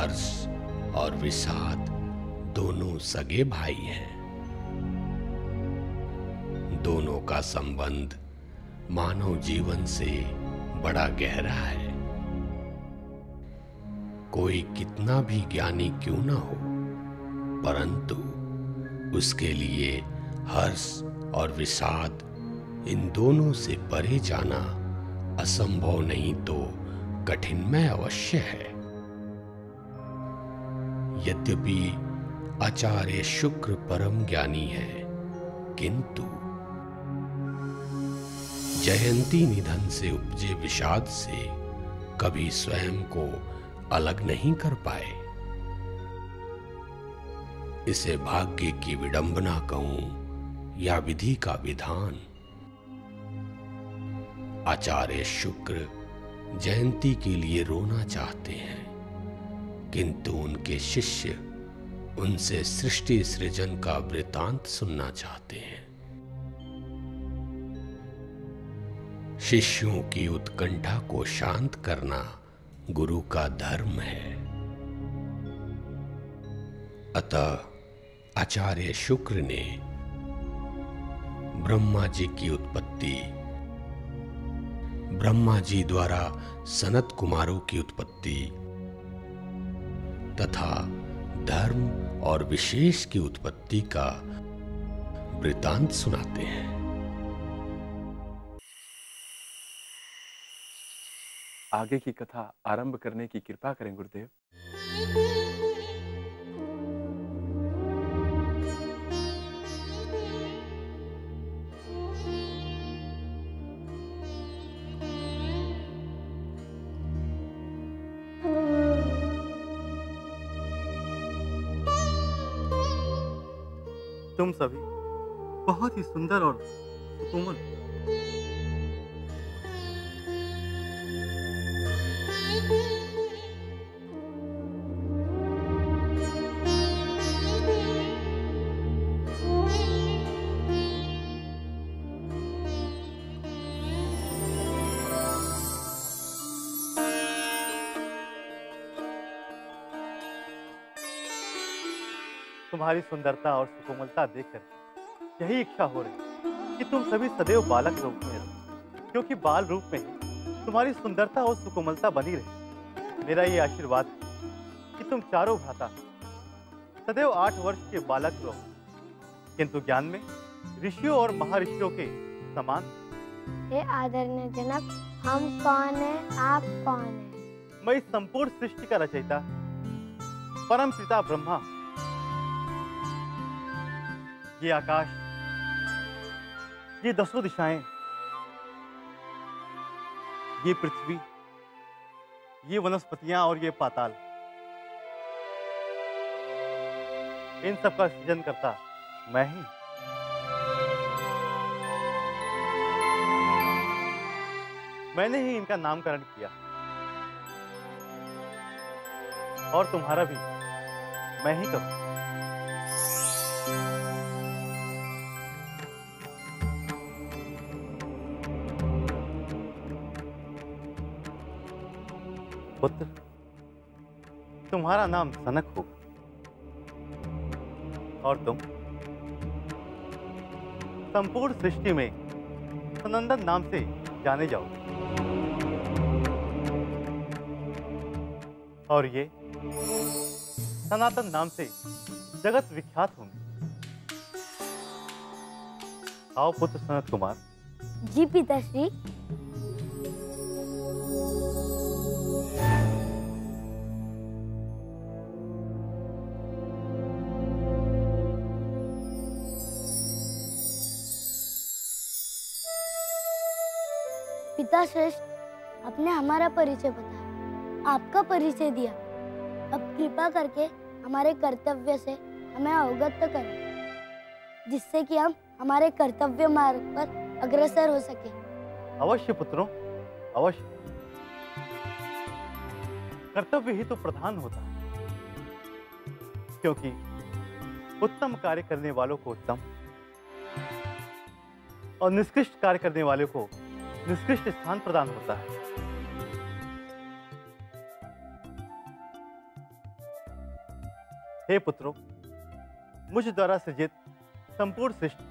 हर्ष और विषाद दोनों सगे भाई हैं। दोनों का संबंध मानव जीवन से बड़ा गहरा है। कोई कितना भी ज्ञानी क्यों ना हो, परंतु उसके लिए हर्ष और विषाद इन दोनों से परे जाना असंभव नहीं तो कठिनमय अवश्य है। यद्यपि आचार्य शुक्र परम ज्ञानी है, किंतु जयंती निधन से उपजे विषाद से कभी स्वयं को अलग नहीं कर पाए। इसे भाग्य की विडंबना कहूं या विधि का विधान। आचार्य शुक्र जयंती के लिए रोना चाहते हैं, किंतु उनके शिष्य उनसे सृष्टि सृजन का वृतांत सुनना चाहते हैं। शिष्यों की उत्कंठा को शांत करना गुरु का धर्म है। अतः आचार्य शुक्र ने ब्रह्मा जी की उत्पत्ति, ब्रह्मा जी द्वारा सनत कुमारों की उत्पत्ति तथा धर्म और विशेष की उत्पत्ति का वृतांत सुनाते हैं। आगे की कथा आरंभ करने की कृपा करें गुरुदेव। तुम सभी बहुत ही सुंदर और कोमल। तुम्हारी सुंदरता और सुकोमलता देखकर यही इच्छा हो रही कि तुम सभी सदैव बालक रूप में रहो, क्योंकि बाल रूप में ही तुम्हारी सुंदरता और सुकोमलता बनी रहे। मेरा ये आशीर्वाद है कि तुम चारों भ्राता सदैव 8 वर्ष के बालक रहो, किंतु ज्ञान में ऋषियों और महर्षियों के समान। हे आदरणीय जनक, हम कौन है, आप कौन है? मैं इस संपूर्ण सृष्टि का रचयिता परम पिता ब्रह्मा। ये आकाश, ये 10 दिशाएं, ये पृथ्वी, ये वनस्पतियां और ये पाताल, इन सब का सृजन करता मैं ही। मैंने ही इनका नामकरण किया और तुम्हारा भी मैं ही करूं। पुत्र, तुम्हारा नाम सनक होगा और तुम संपूर्ण सृष्टि में सनंदन नाम से जाने जाओगे। और ये सनातन नाम से जगत विख्यात होंगे। आओ पुत्र सनत कुमार। जी पिताश्री। पिता श्रेष्ठ, आपने हमारा परिचय बताया, आपका परिचय दिया। अब कृपा करके हमारे कर्तव्य से हमें अवगत तो करें, जिससे कि हम हमारे कर्तव्य मार्ग पर अग्रसर हो सके। अवश्य पुत्रों, अवश्य। कर्तव्य ही तो प्रधान होता है, क्योंकि उत्तम कार्य करने वालों को उत्तम और निष्कृष्ट कार्य करने वालों को निष्कृष्ट स्थान प्रदान होता है। हे पुत्रों, मुझ द्वारा सृजित संपूर्ण सृष्टि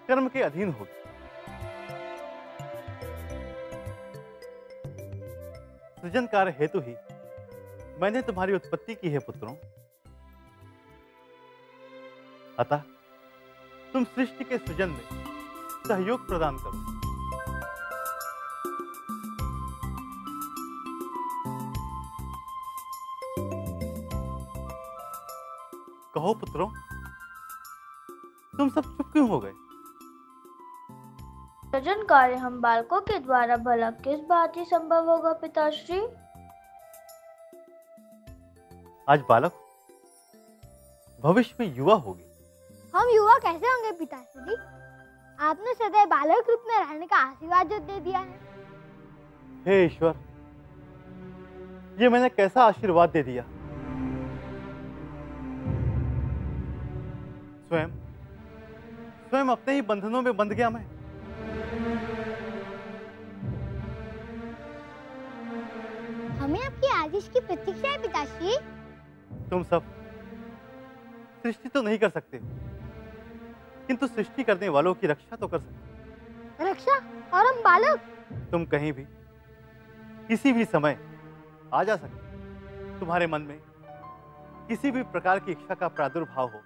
कर्म के अधीन होगी। सृजन कार्य हेतु ही मैंने तुम्हारी उत्पत्ति की है पुत्रों। अतः तुम सृष्टि के सृजन में सहयोग प्रदान करो। कहो पुत्रों, तुम सब चुप क्यों हो गए? सृजन कार्य हम बालकों के द्वारा भला किस बात ही संभव होगा पिताश्री? आज बालक भविष्य में युवा होगी। हम युवा कैसे होंगे पिताश्री? आपने सदैव बालक रूप में रहने का आशीर्वाद जो दे दिया है। हे ईश्वर, ये मैंने कैसा आशीर्वाद दे दिया। स्वयं अपने ही बंधनों में बंध गया मैं। हमें आपके आदेश की प्रतीक्षा है पिताश्री। तुम सब सृष्टि तो नहीं कर सकते, किंतु सृष्टि करने वालों की रक्षा तो कर सकते। रक्षा? और हम बालक? तुम कहीं भी किसी भी समय आ जा सकते। तुम्हारे मन में किसी भी प्रकार की इच्छा का प्रादुर्भाव हो,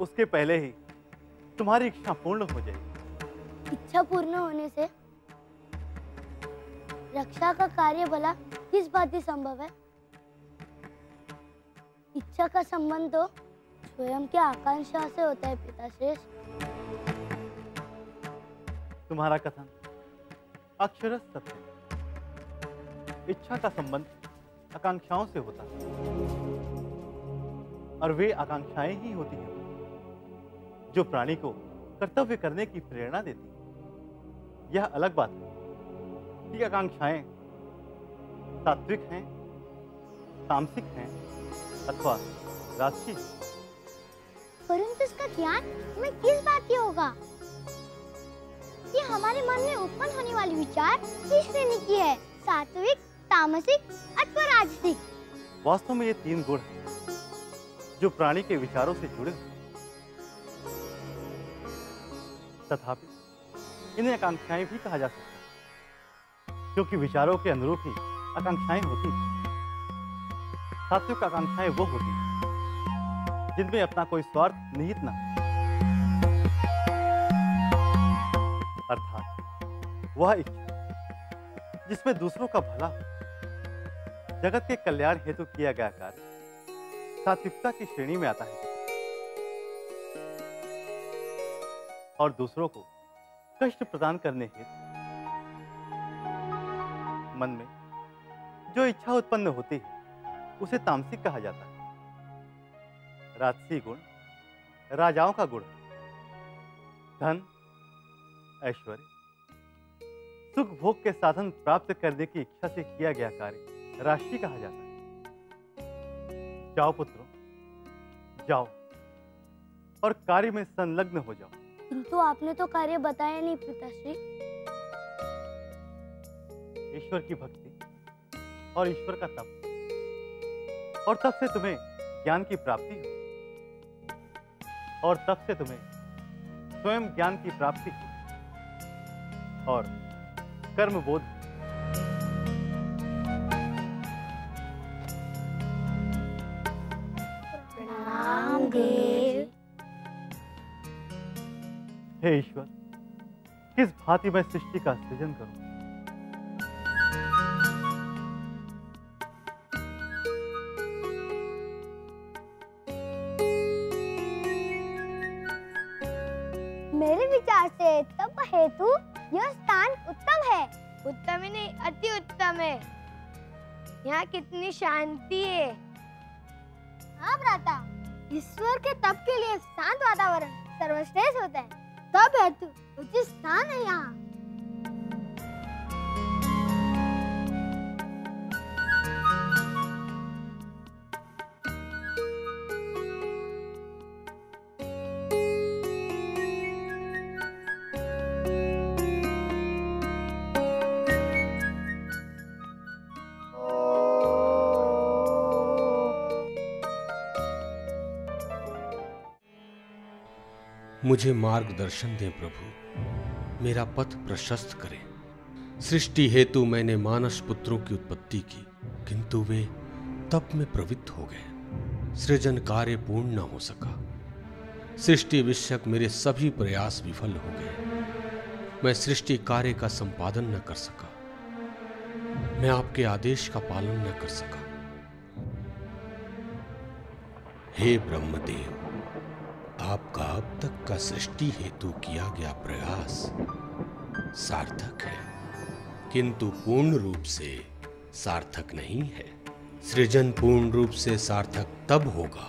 उसके पहले ही तुम्हारी इच्छा पूर्ण हो जाएगी। इच्छा पूर्ण होने से रक्षा का कार्य भला किस बात ही संभव है? इच्छा का संबंध तो स्वयं की आकांक्षा से होता है पिताश्रेष्ठ। तुम्हारा कथन अक्षरशः सत्य है। इच्छा का संबंध आकांक्षाओं से होता है, और वे आकांक्षाएं ही होती हैं जो प्राणी को कर्तव्य करने की प्रेरणा देती है। यह अलग बात है कि आकांक्षाएं सात्विक हैं, तामसिक हैं अथवा राजसी। परंतु इसका ज्ञान हमें किस बात की होगा? ये हमारे मन में उत्पन्न होने वाली विचार किस श्रेणी की है? सात्विक, तामसिक अथवा राजसिक? वास्तव में ये तीन गुण हैं जो प्राणी के विचारों से जुड़े हैं। तथापि इन्हें आकांक्षाएं भी कहा जा सकता है, क्योंकि विचारों के अनुरूप ही आकांक्षाएं होती हैं। सात्विक आकांक्षाएं वो होती हैं जिनमें अपना कोई स्वार्थ निहित न हो, अर्थात वह इच्छा जिसमें दूसरों का भला हो, जगत के कल्याण हेतु किया गया कार्य सात्विकता की श्रेणी में आता है। और दूसरों को कष्ट प्रदान करने हेतु मन में जो इच्छा उत्पन्न होती है उसे तामसिक कहा जाता है। राजसी गुण राजाओं का गुण, धन, ऐश्वर्य, सुख भोग के साधन प्राप्त करने की इच्छा से किया गया कार्य राशि कहा जाता है। जाओ पुत्रों, जाओ और कार्य में संलग्न हो जाओ। किंतु आपने तो कार्य बताया नहीं पिताश्री। ईश्वर की भक्ति और ईश्वर का तप, और तब से तुम्हें ज्ञान की प्राप्ति हो, और तब से तुम्हें स्वयं ज्ञान की प्राप्ति हो और कर्म बोध। प्रणाम देव। हे ईश्वर, किस भांति मैं सृष्टि का सृजन करूं? मेरे विचार से तप हेतु यह स्थान उत्तम है। उत्तम ही नहीं, अति उत्तम है। यहाँ कितनी शांति है। हाँ भ्राता, ईश्वर के तप के लिए शांत वातावरण सर्वश्रेष्ठ होता है। तप हेतु उचित स्थान है यहाँ। मुझे मार्गदर्शन दें प्रभु, मेरा पथ प्रशस्त करें। सृष्टि हेतु मैंने मानस पुत्रों की उत्पत्ति की, किंतु वे तप में प्रवृत्त हो गए। सृजन कार्य पूर्ण न हो सका। सृष्टि विषयक मेरे सभी प्रयास विफल हो गए। मैं सृष्टि कार्य का संपादन न कर सका। मैं आपके आदेश का पालन न कर सका। हे ब्रह्मदेव, आपका अब तक का सृष्टि हेतु किया गया प्रयास सार्थक है, किंतु पूर्ण रूप से सार्थक नहीं है। सृजन पूर्ण रूप से सार्थक तब होगा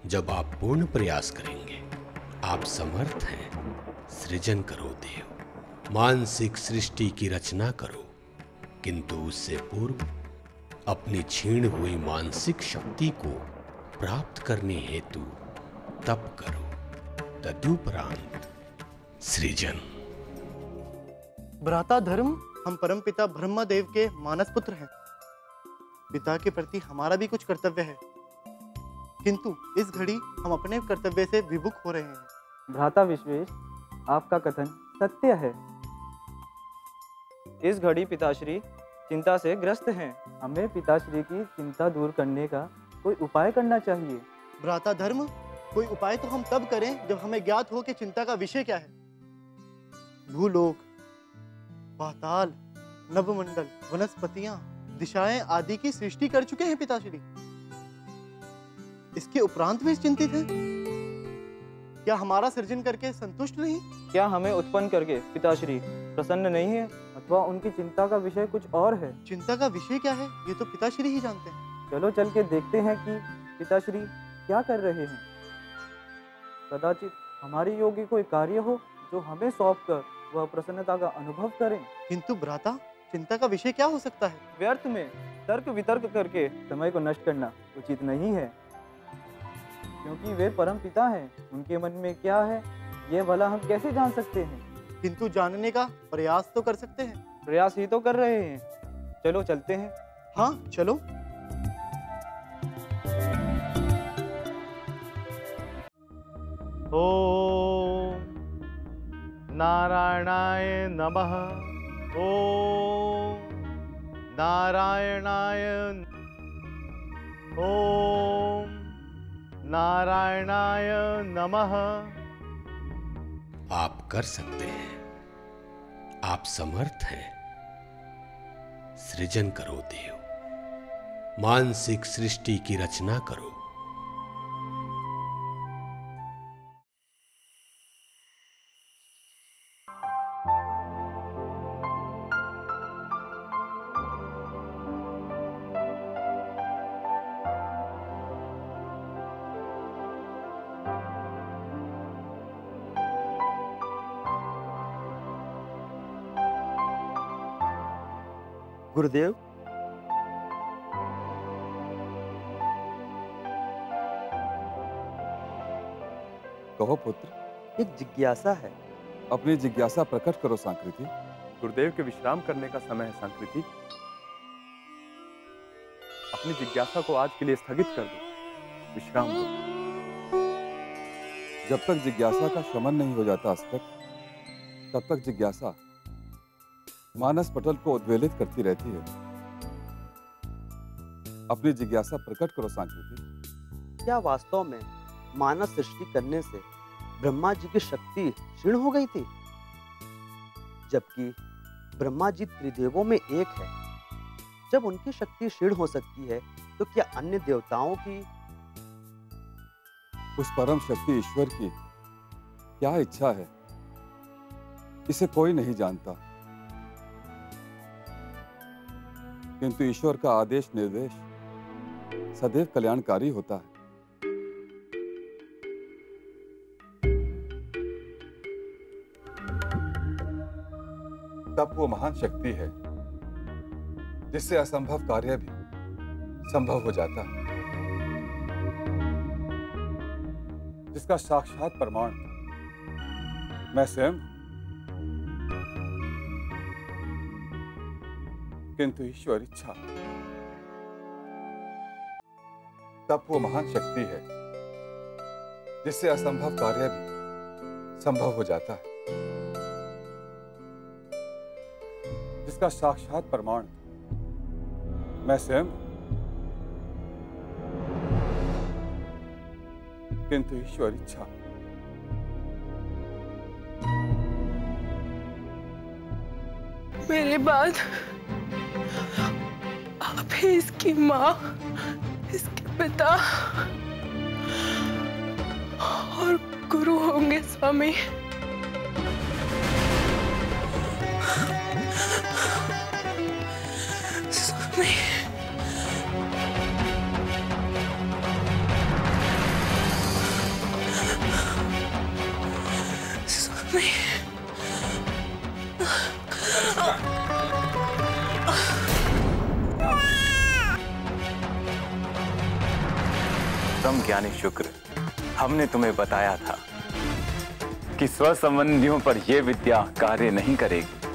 जब आप पूर्ण प्रयास करेंगे। आप समर्थ हैं, सृजन करो देव। मानसिक सृष्टि की रचना करो, किंतु उससे पूर्व अपनी क्षीण हुई मानसिक शक्ति को प्राप्त करने हेतु तप करो, तदुपरांत सृजन। भ्राता धर्म, हम परमपिता ब्रह्मदेव के मानस पुत्र हैं। पिता के प्रति हमारा भी कुछ कर्तव्य है, किंतु इस घड़ी हम अपने कर्तव्य से विमुख हो रहे हैं। भ्राता विश्वेश, आपका कथन सत्य है। इस घड़ी पिताश्री चिंता से ग्रस्त हैं। हमें पिताश्री की चिंता दूर करने का कोई उपाय करना चाहिए। भ्राता धर्म, कोई उपाय तो हम तब करें जब हमें ज्ञात हो कि चिंता का विषय क्या है। भूलोक, पाताल, नवमंडल, वनस्पतियां, दिशाएं आदि की सृष्टि कर चुके हैं पिताश्री। इसके उपरांत भी चिंतित हैं। क्या हमारा सृजन करके संतुष्ट नहीं? क्या हमें उत्पन्न करके पिताश्री प्रसन्न नहीं है, अथवा उनकी चिंता का विषय कुछ और है? चिंता का विषय क्या है ये तो पिताश्री ही जानते हैं। चलो चल के देखते हैं कि पिताश्री क्या कर रहे हैं। कदाचित हमारे योग्य कोई कार्य हो जो हमें सौंप कर वह प्रसन्नता का अनुभव करें। किंतु भ्राता, चिंता का विषय क्या हो सकता है? व्यर्थ में तर्क वितर्क करके समय को नष्ट करना उचित नहीं है, क्योंकि वे परम पिता हैं। उनके मन में क्या है ये भला हम कैसे जान सकते हैं? किंतु जानने का प्रयास तो कर सकते हैं। प्रयास ही तो कर रहे हैं। चलो चलते हैं। हाँ चलो। ओम नारायणाय नमः। ओम नारायणाय, ओम नारायणाय नमः। आप कर सकते हैं, आप समर्थ हैं। सृजन करो देव, मानसिक सृष्टि की रचना करो। गुरुदेव, कहो पुत्र। एक जिज्ञासा है। अपनी जिज्ञासा प्रकट करो सांकृति। गुरुदेव के विश्राम करने का समय है सांकृति। अपनी जिज्ञासा को आज के लिए स्थगित कर दो, विश्राम दो। जब तक जिज्ञासा का शमन नहीं हो जाता अस्पत, तब तक जिज्ञासा मानस पटल को उद्वेलित करती रहती है। अपनी जिज्ञासा प्रकट करो सांकृति। क्या वास्तव में मानस सृष्टि करने से ब्रह्मा जी की शक्ति क्षीण हो गई थी? जबकि ब्रह्मा जी त्रिदेवों में एक है। जब उनकी शक्ति क्षीण हो सकती है, तो क्या अन्य देवताओं की? उस परम शक्ति ईश्वर की क्या इच्छा है, इसे कोई नहीं जानता। किंतु ईश्वर का आदेश निर्देश सदैव कल्याणकारी होता है। तब वो महान शक्ति है जिससे असंभव कार्य भी संभव हो जाता है, जिसका साक्षात प्रमाण मैं स्वयं। किंतु ईश्वर इच्छा तब वो महान शक्ति है जिससे असंभव कार्य भी संभव हो जाता है, जिसका साक्षात प्रमाण मैं स्वयं हूं। किंतु ईश्वर इच्छा मेरे बाद आप ही इसकी माँ, इसके पिता और गुरु होंगे स्वामी। स्वामी, स्वामी, ब्रह्म ज्ञानी शुक्र, हमने तुम्हें बताया था कि स्वसंबंधियों पर यह विद्या कार्य नहीं करेगी,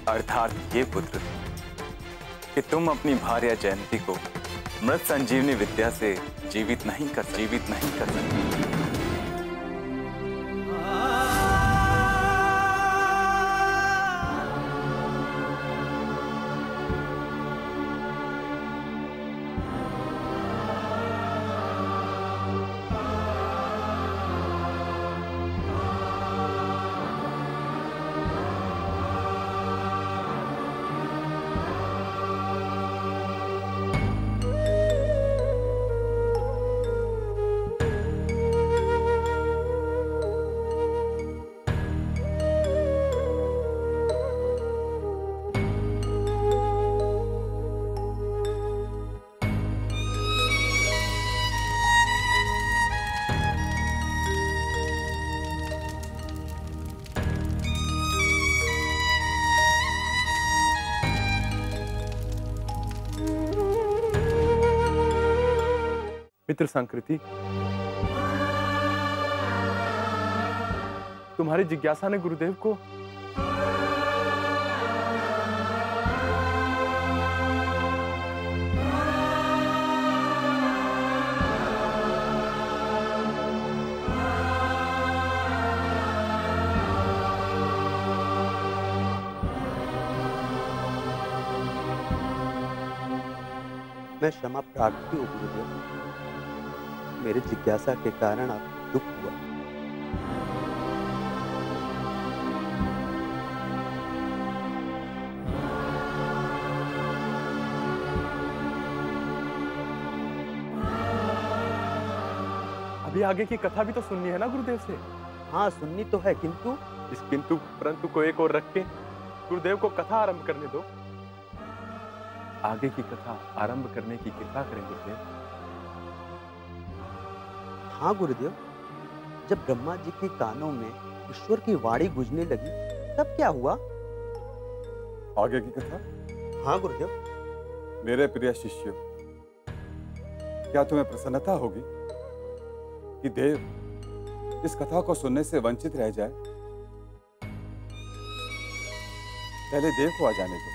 अर्थात ये पुत्र कि तुम अपनी भार्या जयंती को मृत संजीवनी विद्या से जीवित नहीं कर सकते। मित्र संकृति, तुम्हारी जिज्ञासा ने गुरुदेव को मैं क्षमा प्रार्थी हूँ गुरुदेव, मेरे जिज्ञासा के कारण आपको दुख हुआ। अभी आगे की कथा भी तो सुननी है ना गुरुदेव से? हाँ, सुननी तो है, किंतु इस किंतु परंतु को एक और रख के गुरुदेव को कथा आरंभ करने दो। आगे की कथा आरंभ करने की कृपा करें गुरुदेव। हाँ गुरुदेव, जब ब्रह्मा जी के कानों में ईश्वर की वाणी गूंजने लगी तब क्या हुआ? आगे की कथा? हाँ गुरुदेव। मेरे प्रिय शिष्य, क्या तुम्हें प्रसन्नता होगी कि देव इस कथा को सुनने से वंचित रह जाए? पहले देव को आ जाने दो।